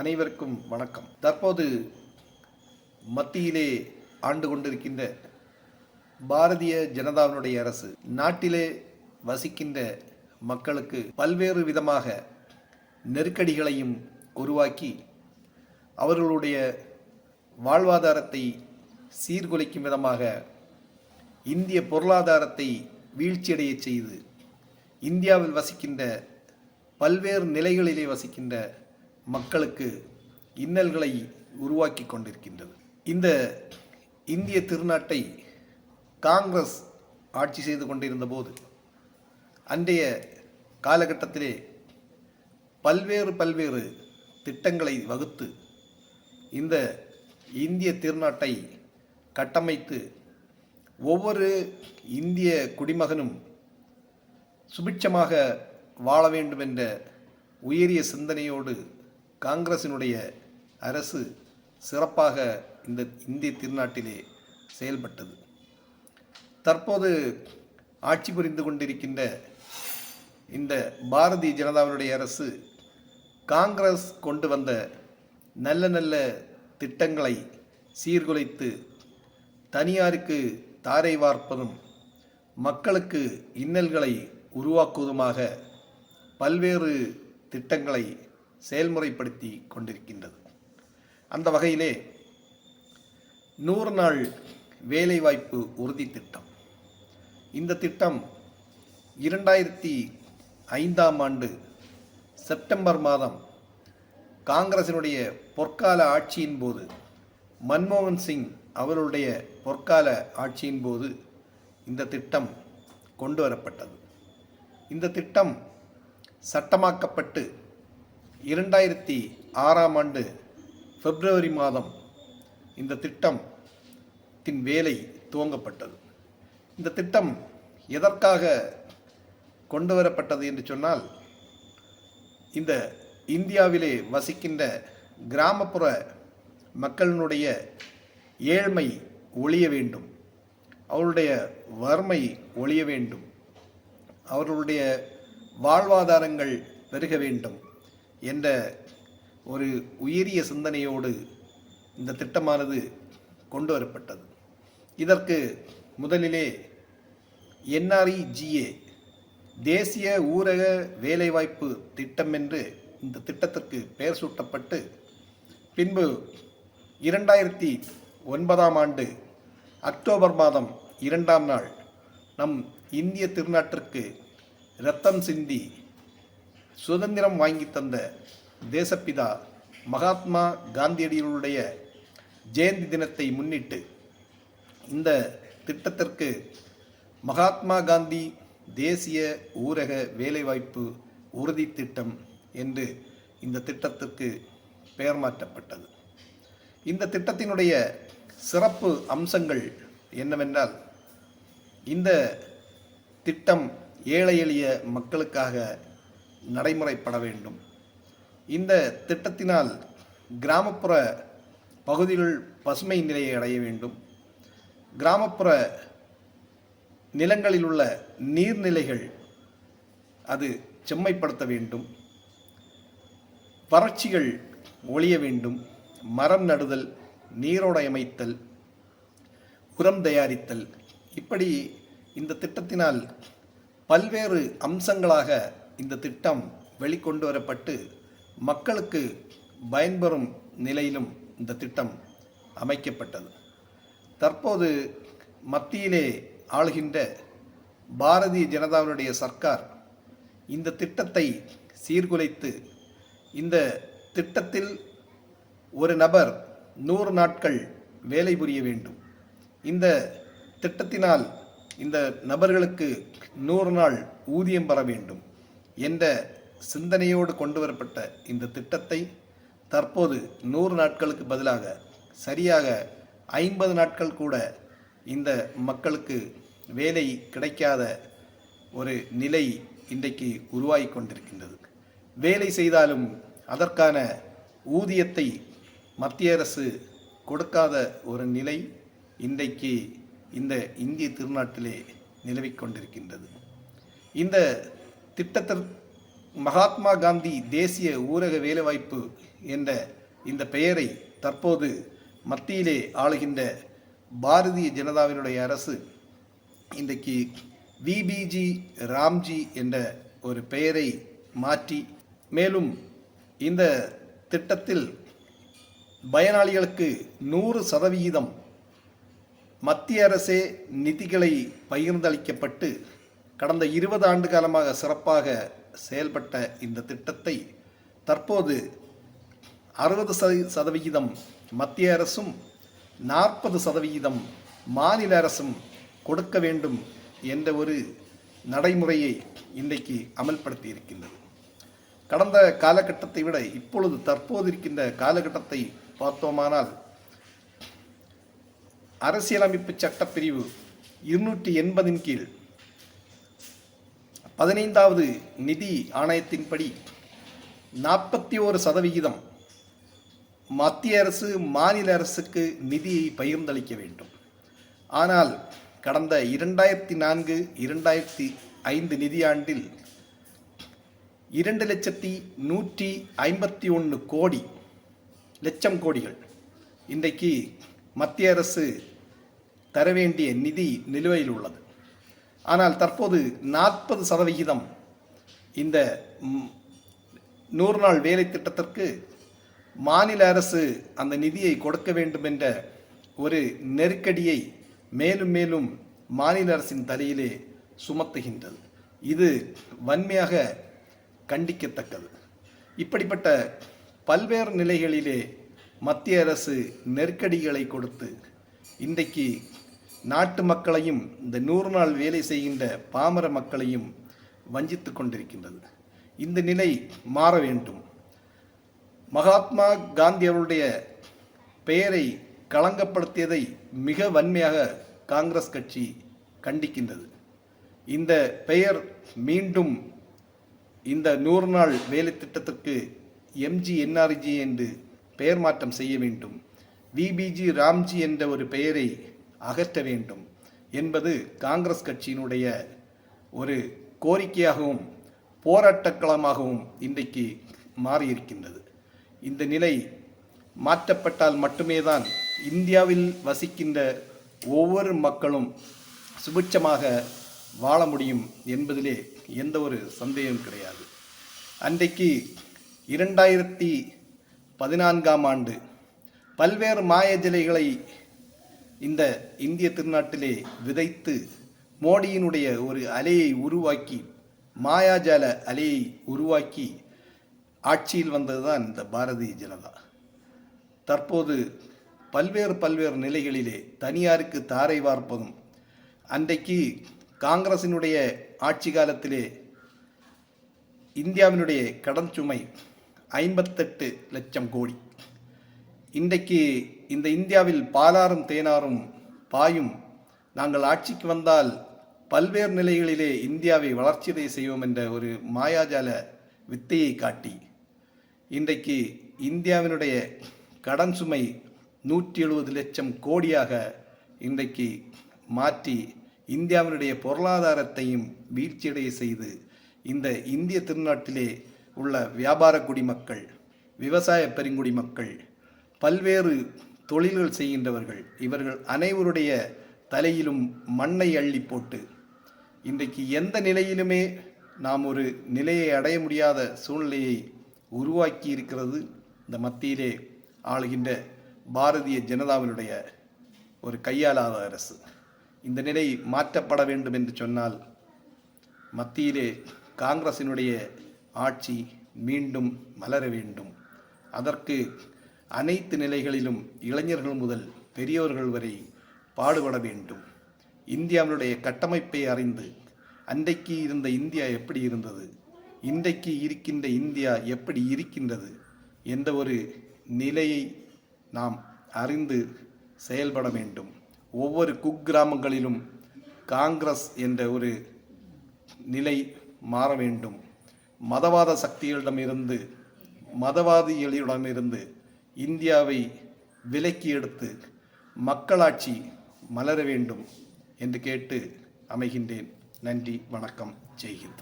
அனைவருக்கும் வணக்கம். தற்போது மத்தியிலே ஆண்டு கொண்டிருக்கின்ற பாரதிய ஜனதாவினுடைய அரசு நாட்டிலே வசிக்கின்ற மக்களுக்கு பல்வேறு விதமாக நெருக்கடிகளையும் உருவாக்கி அவர்களுடைய வாழ்வாதாரத்தை சீர்குலைக்கும் விதமாக இந்திய பொருளாதாரத்தை வீழ்ச்சியடைய செய்து இந்தியாவில் வசிக்கின்ற பல்வேறு நிலைகளிலே வசிக்கின்ற மக்களுக்கு இன்னல்களை உருவாக்கி கொண்டிருக்கின்றது. இந்த இந்திய திருநாட்டை காங்கிரஸ் ஆட்சி செய்து கொண்டிருந்த போது அன்றைய காலகட்டத்திலே பல்வேறு திட்டங்களை வகுத்து இந்த இந்திய திருநாட்டை கட்டமைத்து ஒவ்வொரு இந்திய குடிமகனும் சுபிட்சமாக வாழ வேண்டும் என்ற உயரிய சிந்தனையோடு காங்கிரசினுடைய அரசு சிறப்பாக இந்த இந்திய திருநாட்டிலே செயல்பட்டது. தற்போது ஆட்சி புரிந்து கொண்டிருக்கின்ற இந்த பாரதிய ஜனதாவினுடைய அரசு காங்கிரஸ் கொண்டு வந்த நல்ல திட்டங்களை சீர்குலைத்து தனியாருக்கு தாரை வார்ப்பதும் மக்களுக்கு இன்னல்களை உருவாக்குவதுமாக பல்வேறு திட்டங்களை செயல்முறைப்படுத்தி கொண்டிருக்கின்றது. அந்த வகையிலே 100 நாள் வேலைவாய்ப்பு உறுதி திட்டம், இந்த திட்டம் 2005ஆம் ஆண்டு செப்டம்பர் மாதம் காங்கிரசினுடைய பொற்கால ஆட்சியின் போது, மன்மோகன் சிங் அவர்களுடைய பொற்கால ஆட்சியின் போது இந்த திட்டம் கொண்டு வரப்பட்டது. இந்த திட்டம் சட்டமாக்கப்பட்டு 2006ஆம் ஆண்டு பிப்ரவரி மாதம் இந்த திட்டத்தின் வேலை துவங்கப்பட்டது. இந்த திட்டம் எதற்காக கொண்டு வரப்பட்டது என்று சொன்னால், இந்த இந்தியாவிலே வசிக்கின்ற கிராமப்புற மக்களினுடைய ஏழ்மை ஒழிய வேண்டும், அவர்களுடைய வறுமை ஒழிய வேண்டும், அவர்களுடைய வாழ்வாதாரங்கள் பெருக வேண்டும் என்ற ஒரு உயரிய சிந்தனையோடு இந்த திட்டமானது கொண்டு வரப்பட்டது. இதற்கு முதலிலே NREGA தேசிய ஊரக வேலைவாய்ப்பு திட்டம் என்று இந்த திட்டத்திற்கு பெயர் சூட்டப்பட்டு, பின்பு 2009ஆம் ஆண்டு அக்டோபர் மாதம் 2ஆம் நாள் நம் இந்திய திருநாட்டிற்கு இரத்தம் சிந்தி சுதந்திரம் வாங்கி தந்த தேசப்பிதா மகாத்மா காந்தியடிகளுடைய ஜெயந்தி தினத்தை முன்னிட்டு இந்த திட்டத்திற்கு மகாத்மா காந்தி தேசிய ஊரக வேலைவாய்ப்பு உறுதி திட்டம் என்று இந்த திட்டத்திற்கு பெயர் மாற்றப்பட்டது. இந்த திட்டத்தினுடைய சிறப்பு அம்சங்கள் என்னவென்றால், இந்த திட்டம் ஏழை எளிய மக்களுக்காக நடைமுறைப்பட வேண்டும். இந்த திட்டத்தினால் கிராமப்புற பகுதிகள் பசுமை நிலையை அடைய வேண்டும். கிராமப்புற நிலங்களில் உள்ள நீர்நிலைகள் அது செம்மைப்படுத்த வேண்டும். வறட்சிகள் ஒழிய வேண்டும். மரம் நடுதல், நீரோடை அமைத்தல், உரம் தயாரித்தல், இப்படி இந்த திட்டத்தினால் பல்வேறு அம்சங்களாக இந்த திட்டம் வெளிக்கொண்டு வரப்பட்டு மக்களுக்கு பயன்பெறும் நிலையிலும் இந்த திட்டம் அமைக்கப்பட்டது. தற்போது மத்தியிலே ஆளுகின்ற பாரதிய ஜனதாவினுடைய சர்க்கார் இந்த திட்டத்தை சீர்குலைத்து, இந்த திட்டத்தில் ஒரு நபர் 100 நாட்கள் வேலை புரிய வேண்டும், இந்த திட்டத்தினால் இந்த நபர்களுக்கு 100 நாள் ஊதியம் பெற வேண்டும் என்ற சிந்தனையோடு கொண்டு வரப்பட்ட இந்த திட்டத்தை தற்போது 100 நாட்களுக்கு பதிலாக சரியாக 50 நாட்கள் கூட இந்த மக்களுக்கு வேலை கிடைக்காத ஒரு நிலை இன்றைக்கு உருவாகி கொண்டிருக்கின்றது. வேலை செய்தாலும் அதற்கான ஊதியத்தை மத்திய அரசு கொடுக்காத ஒரு நிலை இன்றைக்கு இந்த இந்திய திருநாட்டிலே நிலவிக் கொண்டிருக்கின்றது. இந்த திட்டத்தின் மகாத்மா காந்தி தேசிய ஊரக வேலைவாய்ப்பு என்ற இந்த பெயரை தற்போது மத்தியிலே ஆளுகின்ற பாரதிய ஜனதாவினுடைய அரசு இன்றைக்கு விபிஜி ராம்ஜி என்ற ஒரு பெயரை மாற்றி, மேலும் இந்த திட்டத்தில் பயனாளிகளுக்கு 100% மத்திய அரசே நிதிகளை பகிர்ந்தளிக்கப்பட்டு கடந்த 20 ஆண்டு காலமாக சிறப்பாக செயல்பட்ட இந்த திட்டத்தை தற்போது 60% மத்திய அரசும் 40% மாநில அரசும் கொடுக்க வேண்டும் என்ற ஒரு நடைமுறையை இன்றைக்கு அமல்படுத்தி இருக்கின்றது. கடந்த காலகட்டத்தை விட இப்பொழுது தற்போது இருக்கின்ற காலகட்டத்தை பார்த்தோமானால் அரசியலமைப்பு சட்டப்பிரிவு 280 கீழ் 15வது நிதி ஆணையத்தின்படி 41% மத்திய அரசு மாநில அரசுக்கு நிதியை பகிர்ந்தளிக்க வேண்டும். ஆனால் கடந்த 2004-2005 நிதியாண்டில் 2,151 லட்சம் கோடிகள் இன்றைக்கு மத்திய அரசு தர வேண்டிய நிதி நிலுவையில் உள்ளது. ஆனால் தற்போது 40% இந்த 100 நாள் வேலை திட்டத்திற்கு மாநில அரசு அந்த நிதியை கொடுக்க வேண்டும் என்ற ஒரு நெருக்கடியை மேலும் மேலும் மாநில அரசின் தலையிலே சுமத்துகின்றது. இது வன்மையாக கண்டிக்கத்தக்கது. இப்படிப்பட்ட பல்வேறு நிலைகளிலே மத்திய அரசு நெருக்கடிகளை கொடுத்து இன்றைக்கு நாட்டு மக்களையும் இந்த 100 நாள் வேலை செய்கின்ற பாமர மக்களையும் வஞ்சித்து கொண்டிருக்கின்றது. இந்த நிலை மாற வேண்டும். மகாத்மா காந்தி அவருடைய பெயரை களங்கப்படுத்தியதை மிக வன்மையாக காங்கிரஸ் கட்சி கண்டிக்கின்றது. இந்த பெயர் மீண்டும் இந்த 100 நாள் வேலை திட்டத்திற்கு MGNRG என்று பெயர் மாற்றம் செய்ய வேண்டும். விபிஜி ராம்ஜி என்ற ஒரு பெயரை அகற்ற வேண்டும் என்பது காங்கிரஸ் கட்சியினுடைய ஒரு கோரிக்கையாகவும் போராட்டக்களமாகவும் இன்றைக்கு மாறியிருக்கின்றது. இந்த நிலை மாற்றப்பட்டால் மட்டுமே தான் இந்தியாவில் வசிக்கின்ற ஒவ்வொரு மக்களும் சுபிட்சமாக வாழ முடியும் என்பதிலே எந்த ஒரு சந்தேகமும் கிடையாது. அன்றைக்கு 2014ஆம் ஆண்டு பல்வேறு மாயஜலைகளை இந்த இந்திய திருநாட்டிலே விதைத்து மோடியினுடைய ஒரு அலையை உருவாக்கி, மாயாஜால அலையை உருவாக்கி ஆட்சியில் வந்ததுதான் இந்த பாரதிய ஜனதா. தற்போது பல்வேறு நிலைகளிலே தனியாருக்கு தாரை வார்ப்பதும், அன்றைக்கு காங்கிரசினுடைய ஆட்சி காலத்திலே இந்தியாவினுடைய கடன் சுமை 58 லட்சம் கோடி. இன்றைக்கு இந்த இந்தியாவில் பாலாறும் தேனாரும் பாயும், நாங்கள் ஆட்சிக்கு வந்தால் பல்வேறு நிலைகளிலே இந்தியாவை வளர்ச்சியடைய செய்வோம் என்ற ஒரு மாயாஜால வித்தையை காட்டி இன்றைக்கு இந்தியாவினுடைய கடன் சுமை 170 லட்சம் கோடியாக இன்றைக்கு மாற்றி இந்தியாவினுடைய பொருளாதாரத்தையும் வீழ்ச்சியடைய செய்து இந்த இந்திய திருநாட்டிலே உள்ள வியாபார குடிமக்கள், விவசாய பெருங்குடி மக்கள், பல்வேறு தொழில்கள் செய்கின்றவர்கள், இவர்கள் அனைவருடைய தலையிலும் மண்ணை அள்ளி போட்டு இன்றைக்கு எந்த நிலையிலுமே நாம் ஒரு நிலையை அடைய முடியாத சூழ்நிலையை உருவாக்கி இருக்கிறது இந்த மத்தியிலே ஆளுகின்ற பாரதிய ஜனதாவினுடைய ஒரு கையாளாத அரசு. இந்த நிலை மாற்றப்பட வேண்டும் என்று சொன்னால் மத்தியிலே காங்கிரசினுடைய ஆட்சி மீண்டும் மலர வேண்டும். அதற்கு அனைத்து நிலைகளிலும் இளைஞர்கள் முதல் பெரியவர்கள் வரை பாடுபட வேண்டும். இந்தியாவினுடைய கட்டமைப்பை அறிந்து அன்றைக்கு இருந்த இந்தியா எப்படி இருந்தது, இன்றைக்கு இருக்கின்ற இந்தியா எப்படி இருக்கின்றது என்ற ஒரு நிலையை நாம் அறிந்து செயல்பட வேண்டும். ஒவ்வொரு குக்கிராமங்களிலும் காங்கிரஸ் என்ற ஒரு நிலை மாற வேண்டும். மதவாத சக்திகளிடமிருந்து, மதவாதிகளிடமிருந்து இந்தியாவை விலக்கி எடுத்து மக்களாட்சி மலர வேண்டும் என்று கேட்டு அமைகின்றேன். நன்றி, வணக்கம், ஜெய்ஹிந்த்.